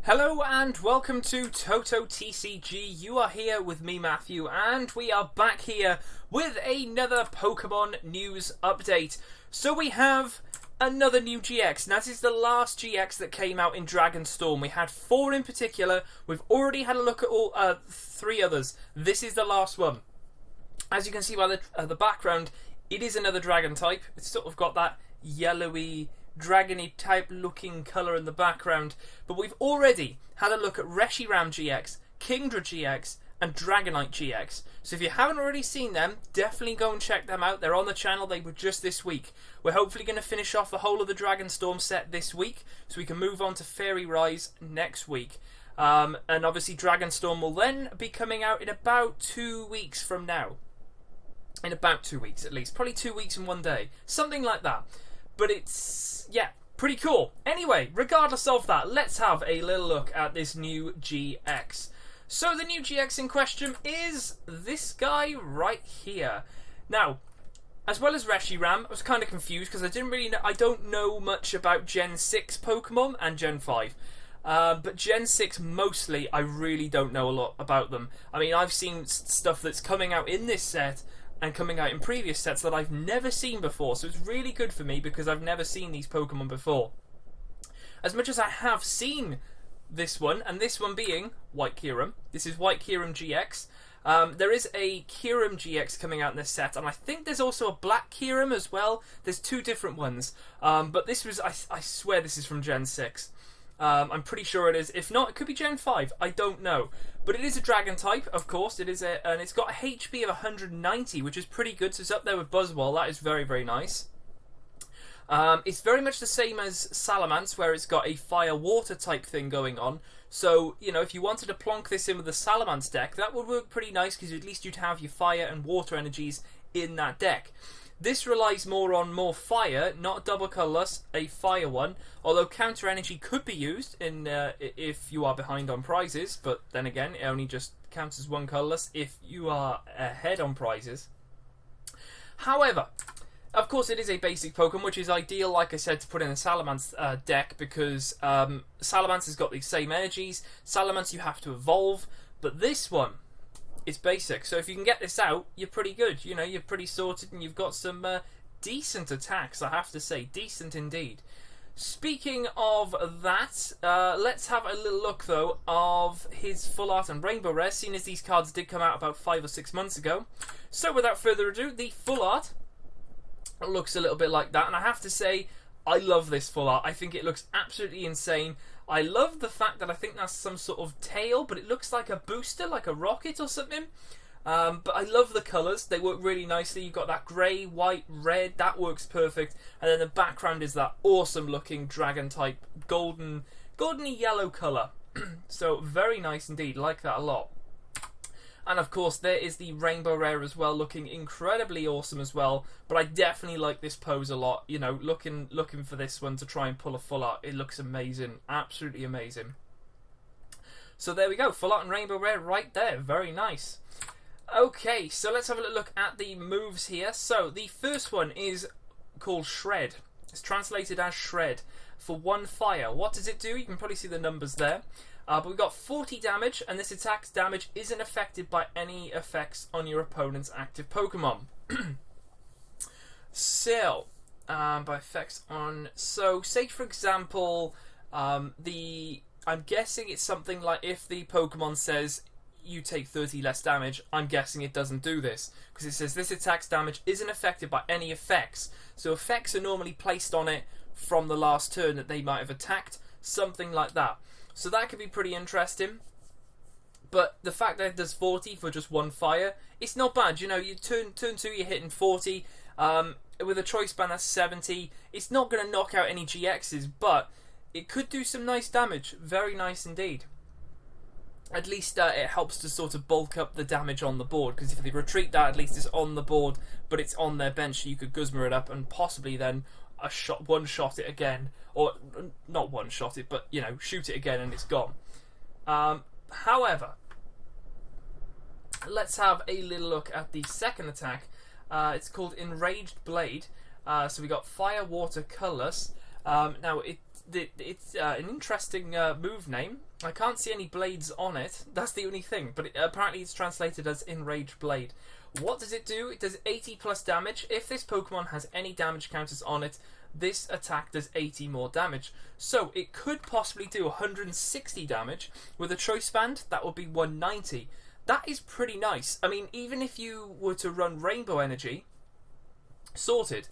Hello and welcome to TotoTCG. You are here with me, Matthew, and we are back here with another Pokemon news update. So we have another new GX. Now this is the last GX that came out in Dragonstorm. We had 4 in particular. We've already had a look at all 3 others. This is the last one. As you can see by the background, it is another Dragon type. It's sort of got that yellowy, dragony type looking colour in the background, but we've already had a look at Reshiram GX, Kingdra GX and Dragonite GX. So if you haven't already seen them, definitely go and check them out. They're on the channel. They were just this week. We're hopefully going to finish off the whole of the Dragonstorm set this week, so we can move on to Fairy Rise next week. And obviously Dragonstorm will then be coming out in about 2 weeks from now. In about 2 weeks at least. Probably 2 weeks and 1 day. Something like that. But it's, yeah, pretty cool. Anyway, regardless of that, let's have a little look at this new GX. So the new GX in question is this guy right here. Now, as well as Reshiram, I was kind of confused because I don't know much about Gen 6 Pokemon and Gen 5. But Gen 6 mostly, I really don't know a lot about them. I mean, I've seen stuff that's coming out in this set and coming out in previous sets that I've never seen before, so it's really good for me because I've never seen these Pokemon before. As much as I have seen this one, and this one being White Kyurem. This is White Kyurem GX. There is a Kyurem GX coming out in this set, and I think there's also a Black Kyurem as well. There's 2 different ones, but this was, I swear this is from Gen 6. I'm pretty sure it is. If not, it could be Gen 5. I don't know. But it is a Dragon type, of course. It is and it's got a HP of 190, which is pretty good. So it's up there with Buzzwole. That is very, very nice. It's very much the same as Salamence, where it's got a fire-water type thing going on. So, you know, if you wanted to plonk this in with the Salamence deck, that would work pretty nice because at least you'd have your fire and water energies in that deck. This relies more on more fire, not double colourless, a fire one. Although counter energy could be used in if you are behind on prizes, but then again, it only just counts as one colourless if you are ahead on prizes. However, of course, it is a basic Pokemon, which is ideal, like I said, to put in a Salamence deck because Salamence has got the same energies. Salamence you have to evolve, but this one, it's basic, so if you can get this out, you're pretty good. You know, you're pretty sorted, and you've got some decent attacks, I have to say. Decent indeed. Speaking of that, let's have a little look, though, of his Full Art and Rainbow Rare, seeing as these cards did come out about 5 or 6 months ago. So without further ado, the Full Art looks a little bit like that, and I have to say, I love this Full Art. I think it looks absolutely insane. I love the fact that I think that's some sort of tail, but it looks like a booster, like a rocket or something. But I love the colours. They work really nicely. You've got that grey, white, red. That works perfect. And then the background is that awesome looking dragon type goldeny yellow colour. So very nice indeed. Like that a lot. And of course there is the Rainbow Rare as well, looking incredibly awesome as well. But I definitely like this pose a lot. You know, looking for this one to try and pull a Full Art. It looks amazing. Absolutely amazing. So there we go. Full Art and Rainbow Rare right there. Very nice. Okay, so let's have a look at the moves here. So the first one is called Shred. It's translated as Shred for 1 fire. What does it do? You can probably see the numbers there. But we've got 40 damage, and this attack's damage isn't affected by any effects on your opponent's active Pokemon. So, by effects on... So, say for example, I'm guessing it's something like if the Pokemon says you take 30 less damage, I'm guessing it doesn't do this. Because it says this attack's damage isn't affected by any effects. So effects are normally placed on it from the last turn that they might have attacked. Something like that. So that could be pretty interesting. But the fact that it does 40 for just 1 fire, it's not bad. You know, you turn 2, you're hitting 40. With a choice band, that's 70. It's not going to knock out any GXs, but it could do some nice damage. Very nice indeed. At least it helps to sort of bulk up the damage on the board. Because if they retreat that, at least it's on the board, but it's on their bench. So you could Guzma it up and possibly then one-shot it again. Or, not one-shot it, but, you know, shoot it again and it's gone. However, let's have a little look at the second attack. It's called Enraged Blade. So we got Fire, Water, Colorless. Now, it's an interesting move name. I can't see any blades on it. That's the only thing. But apparently it's translated as Enraged Blade. What does it do? It does 80 plus damage. If this Pokemon has any damage counters on it, this attack does 80 more damage. So it could possibly do 160 damage. With a Choice Band, that would be 190. That is pretty nice. I mean, even if you were to run Rainbow Energy, sorted,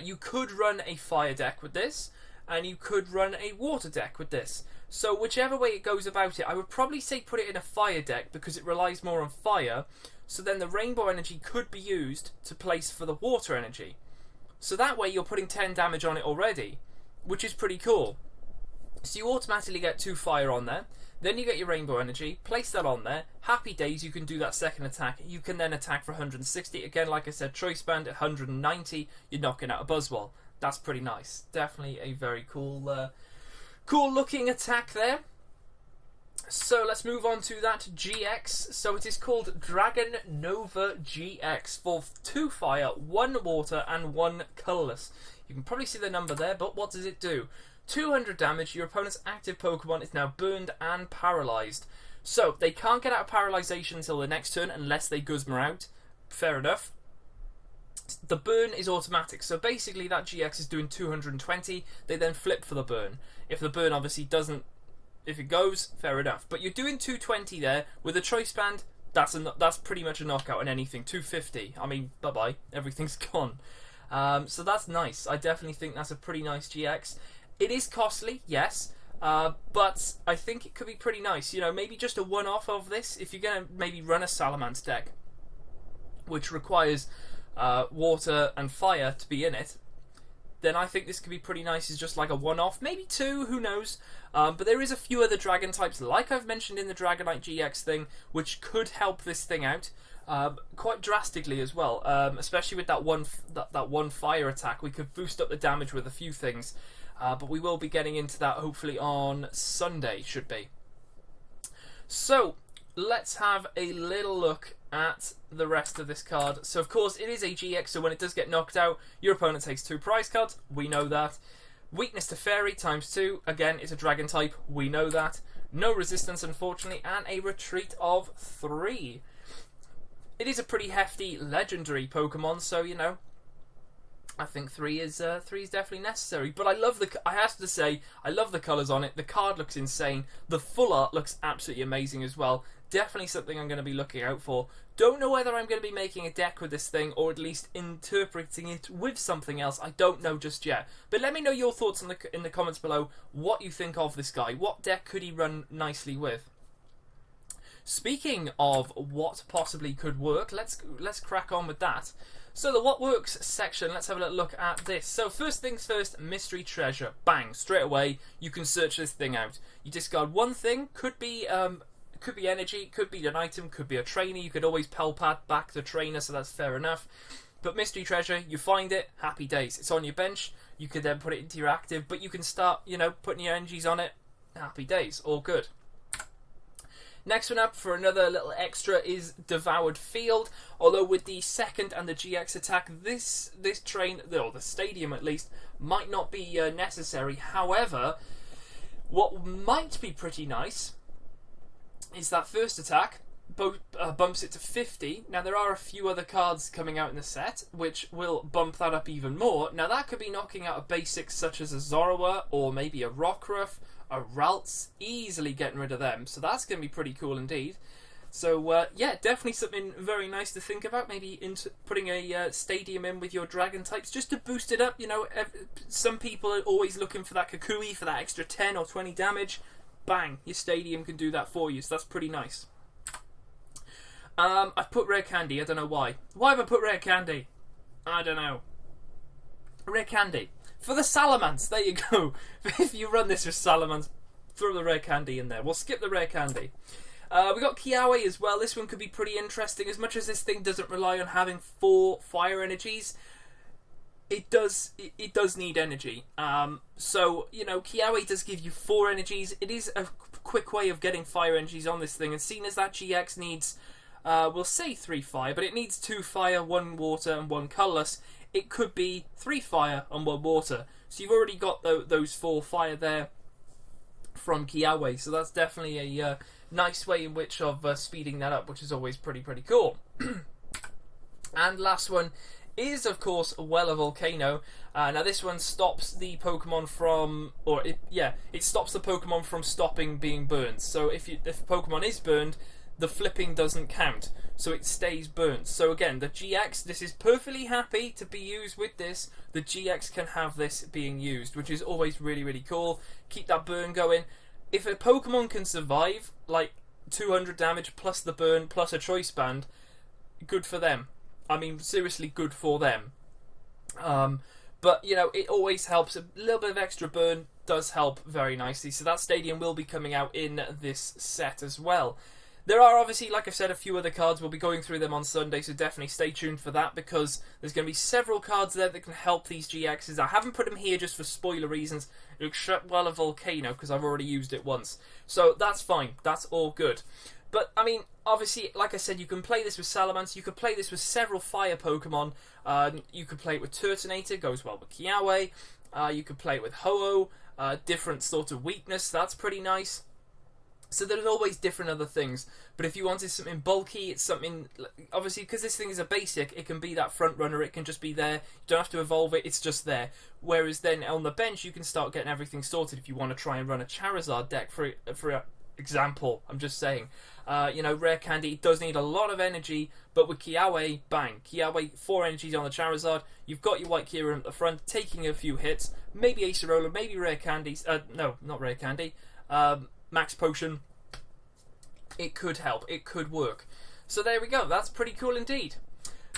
you could run a Fire deck with this, and you could run a Water deck with this. So whichever way it goes about it, I would probably say put it in a Fire deck because it relies more on Fire. So then the Rainbow Energy could be used to place for the Water Energy. So that way you're putting 10 damage on it already, which is pretty cool. So you automatically get 2 Fire on there. Then you get your Rainbow Energy, place that on there. Happy days, you can do that second attack. You can then attack for 160. Again, like I said, Choice Band at 190, you're knocking out a Buzzwole. That's pretty nice. Definitely a very cool, cool looking attack there. So let's move on to that GX. So it is called Dragon Nova GX for 2 Fire, 1 Water and 1 Colourless. You can probably see the number there, but what does it do? 200 damage. Your opponent's active Pokemon is now burned and paralysed. So they can't get out of paralysation until the next turn unless they Guzma out. Fair enough. The burn is automatic. So basically that GX is doing 220. They then flip for the burn. If the burn obviously doesn't, if it goes, fair enough. But you're doing 220 there with a Choice Band. That's pretty much a knockout on anything. 250. I mean, bye bye. Everything's gone. So that's nice. I definitely think that's a pretty nice GX. It is costly, yes, but I think it could be pretty nice. You know, maybe just a one-off of this. If you're going to maybe run a Salamence deck, which requires water and fire to be in it, then I think this could be pretty nice. It's just like a one-off, maybe 2, who knows. But there is a few other Dragon types, like I've mentioned in the Dragonite GX thing, which could help this thing out quite drastically as well. Especially with that one fire attack, we could boost up the damage with a few things. But we will be getting into that hopefully on Sunday, should be. So, let's have a little look at the rest of this card. So, of course, it is a GX, so when it does get knocked out, your opponent takes 2 prize cards. We know that. Weakness to Fairy times 2. Again, it's a Dragon type. We know that. No resistance, unfortunately, and a retreat of 3. It is a pretty hefty legendary Pokemon, so, you know, I think 3 is definitely necessary. But I have to say, I love the colours on it. The card looks insane. The full art looks absolutely amazing as well. Definitely something I'm going to be looking out for. Don't know whether I'm going to be making a deck with this thing, or at least interpreting it with something else. I don't know just yet. But let me know your thoughts in the comments below. What you think of this guy. What deck could he run nicely with? Speaking of what possibly could work, let's crack on with that. So the What Works section, let's have a little look at this. So first things first, Mystery Treasure. Bang, straight away, you can search this thing out. You discard one thing, could be energy, could be an item, could be a trainer. You could always Pelpat back the trainer, so that's fair enough. But Mystery Treasure, you find it, happy days. It's on your bench, you could then put it into your active, but you can start, you know, putting your energies on it, happy days, all good. Next one up for another little extra is Devoured Field. Although with the second and the GX attack, this train, or the stadium at least, might not be necessary. However, what might be pretty nice is that first attack bumps it to 50. Now there are a few other cards coming out in the set which will bump that up even more. Now that could be knocking out a basic such as a Zorua or maybe a Rockruff, a Ralts, easily getting rid of them. So that's going to be pretty cool indeed. So yeah, definitely something very nice to think about. Maybe putting a stadium in with your Dragon types just to boost it up. You know, some people are always looking for that Kukui for that extra 10 or 20 damage. Bang, your stadium can do that for you. So that's pretty nice. I've put Rare Candy. I don't know why. Why have I put Rare Candy? I don't know. Rare Candy. For the Salamence, there you go. If you run this with Salamence, throw the Rare Candy in there. We'll skip the Rare Candy. We got Kiawe as well. This one could be pretty interesting. As much as this thing doesn't rely on having 4 fire energies, it does need energy. So, you know, Kiawe does give you 4 energies. It is a quick way of getting fire energies on this thing. And seeing as that GX needs, we'll say 3 fire, but it needs 2 fire, 1 water, and 1 colourless. It could be 3 fire and 1 water. So you've already got those 4 fire there from Kiawe, so that's definitely a nice way in which of speeding that up, which is always pretty cool. And last one is, of course, Well, a Volcano. Now this one stops the Pokemon from, it stops the Pokemon from stopping being burned. So if a Pokemon is burned, the flipping doesn't count, so it stays burnt. So again, the GX, this is perfectly happy to be used with this. The GX can have this being used, which is always really cool. Keep that burn going. If a Pokemon can survive, like 200 damage plus the burn plus a choice band, good for them. I mean, seriously good for them. But, you know, it always helps. A little bit of extra burn does help very nicely. So that stadium will be coming out in this set as well. There are obviously, like I've said, a few other cards. We'll be going through them on Sunday, so definitely stay tuned for that, because there's going to be several cards there that can help these GXs. I haven't put them here just for spoiler reasons, except, well, a Volcano, because I've already used it once. So that's fine. That's all good. But, I mean, obviously, like I said, you can play this with Salamence. You could play this with several fire Pokemon. You could play it with Turtonator, goes well with Kiawe. You could play it with Ho-Oh, different sort of weakness. That's pretty nice. So there's always different other things. But if you wanted something bulky, it's something... Obviously, because this thing is a basic, it can be that front runner. It can just be there. You don't have to evolve it. It's just there. Whereas then on the bench, you can start getting everything sorted if you want to try and run a Charizard deck, for example. I'm just saying. You know, Rare Candy does need a lot of energy, but with Kiawe, bang. Kiawe, 4 energies on the Charizard. You've got your White Kyurem at the front, taking a few hits. Maybe Acerola, maybe Rare Candy. No, not Rare Candy. Max Potion. It could help. It could work. So there we go. That's pretty cool indeed.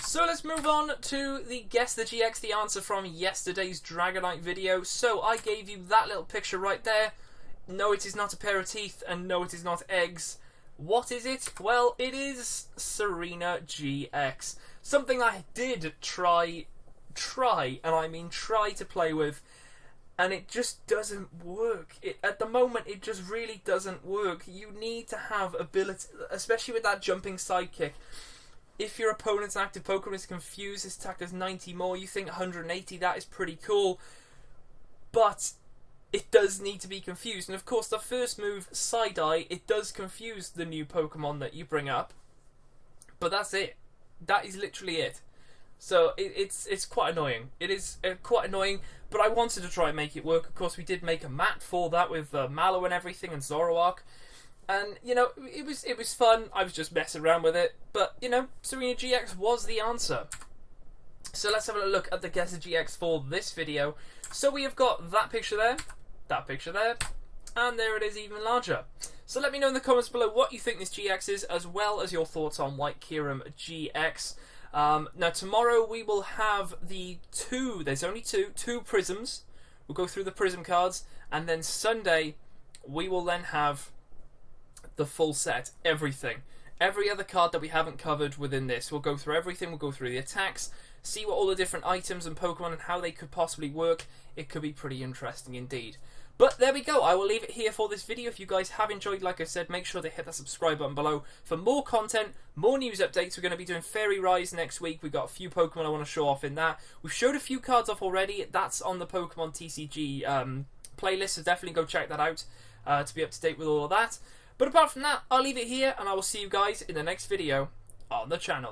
So let's move on to the Guess the GX, the answer from yesterday's Dragonite video. So I gave you that little picture right there. No, it is not a pair of teeth, and no, it is not eggs. What is it? Well, it is Serena GX. Something I did try, and I mean try to play with, and it just doesn't work. At the moment, it just really doesn't work. You need to have ability, especially with that jumping sidekick. If your opponent's active Pokemon is confused, his attack does 90 more, you think 180, that is pretty cool. But it does need to be confused. And of course, the first move, Side-Eye, it does confuse the new Pokemon that you bring up. But that's it. That is literally it. So it's quite annoying. It is quite annoying, but I wanted to try and make it work. Of course, we did make a mat for that with Mallow and everything and Zoroark. And, you know, it was fun. I was just messing around with it. But, you know, Serena GX was the answer. So let's have a look at the Guess the GX for this video. So we have got that picture there, and there it is even larger. So let me know in the comments below what you think this GX is, as well as your thoughts on White Kyurem GX. Now tomorrow we will have the there's only two prisms. We'll go through the prism cards, and then Sunday we will then have the full set, everything. Every other card that we haven't covered within this. We'll go through everything, we'll go through the attacks, see what all the different items and Pokemon and how they could possibly work. It could be pretty interesting indeed. But there we go, I will leave it here for this video. If you guys have enjoyed, like I said, make sure to hit that subscribe button below for more content, more news updates. We're going to be doing Fairy Rise next week. We've got a few Pokemon I want to show off in that. We've showed a few cards off already. That's on the Pokemon TCG playlist, so definitely go check that out to be up to date with all of that. But apart from that, I'll leave it here, and I will see you guys in the next video on the channel.